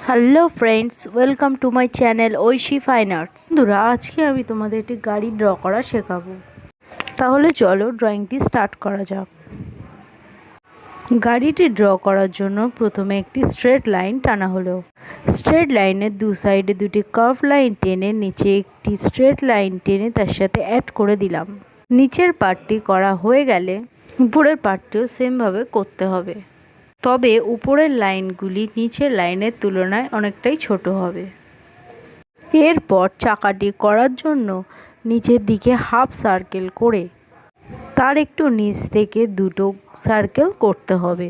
Hello friends, welcome to my channel Oishi fine arts. বন্ধুরা, আজকে আমি তোমাদের একটি গাড়ি ড্র করা শেখাবো। তাহলে চলো ড্রয়িংটি স্টার্ট করা যাক। গাড়িটি ড্র করার জন্য প্রথমে একটি স্ট্রেট লাইন টানা হলো। স্ট্রেট লাইনের দু সাইডে দুটি কার্ভ লাইন টেনে নিচে একটি স্ট্রেট লাইন টেনে তার সাথে অ্যাড করে দিলাম। নিচের পার্টটি করা হয়ে গেলে উপরের পার্টটিও সেমভাবে করতে হবে, তবে উপরের লাইনগুলি নিচের লাইনের তুলনায় অনেকটাই ছোট হবে। এরপর চাকাটি করার জন্য নিচের দিকে হাফ সার্কেল করে তার একটু নিচ থেকে দুটো সার্কেল করতে হবে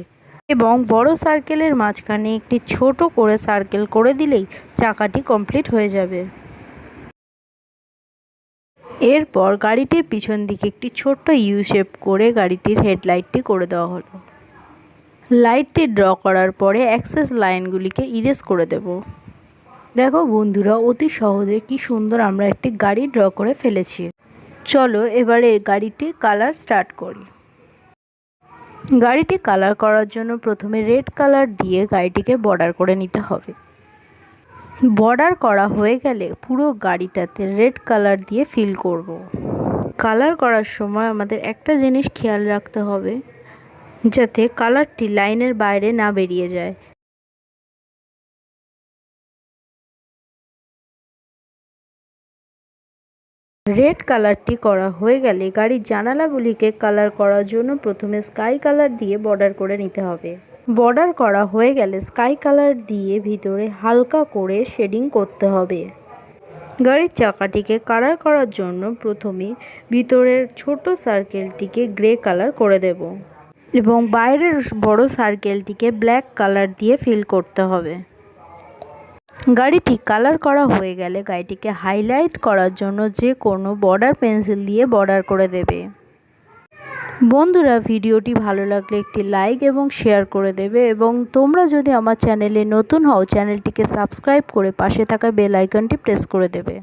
এবং বড় সার্কেলের মাঝখানে একটি ছোট করে সার্কেল করে দিলেই চাকাটি কমপ্লিট হয়ে যাবে। এরপর গাড়িটির পিছন দিকে একটি ছোট্ট ইউ শেপ করে গাড়িটির হেডলাইটটি করে দেওয়া হলো। লাইটটি ড্র করার পরে অ্যাক্সেস লাইনগুলিকে ইরেজ করে দেব। দেখো বন্ধুরা, অতি সহজে কি সুন্দর আমরা একটি গাড়ি ড্র করে ফেলেছি। চলো এবারে গাড়িটির কালার স্টার্ট করি। গাড়িটি কালার করার জন্য প্রথমে রেড কালার দিয়ে গাড়িটিকে বর্ডার করে নিতে হবে। বর্ডার করা হয়ে গেলে পুরো গাড়িটাতে রেড কালার দিয়ে ফিল করব। কালার করার সময় আমাদের একটা জিনিস খেয়াল রাখতে হবে, যাতে কালারটি লাইনের বাইরে না বেরিয়ে যায়। রেড কালারটি করা হয়ে গেলে গাড়ির জানালাগুলিকে কালার করার জন্য প্রথমে স্কাই কালার দিয়ে বর্ডার করে নিতে হবে। বর্ডার করা হয়ে গেলে স্কাই কালার দিয়ে ভিতরে হালকা করে শেডিং করতে হবে। গাড়ির চাকাটিকে কালার করার জন্য প্রথমে ভিতরের ছোট সার্কেলটিকে গ্রে কালার করে দেব এবং বাইরের বড় সার্কেলটিকে ব্ল্যাক কালার দিয়ে ফিল করতে হবে। গাড়িটি কালার করা হয়ে গেলে গাড়িটিকে হাইলাইট করার জন্য যে কোনো বর্ডার পেন্সিল দিয়ে বর্ডার করে দেবে। বন্ধুরা, ভিডিওটি ভালো লাগলে একটি লাইক এবং শেয়ার করে দেবে এবং তোমরা যদি আমার চ্যানেলে নতুন হও চ্যানেলটিকে সাবস্ক্রাইব করে পাশে থাকা বেল আইকনটি প্রেস করে দেবে।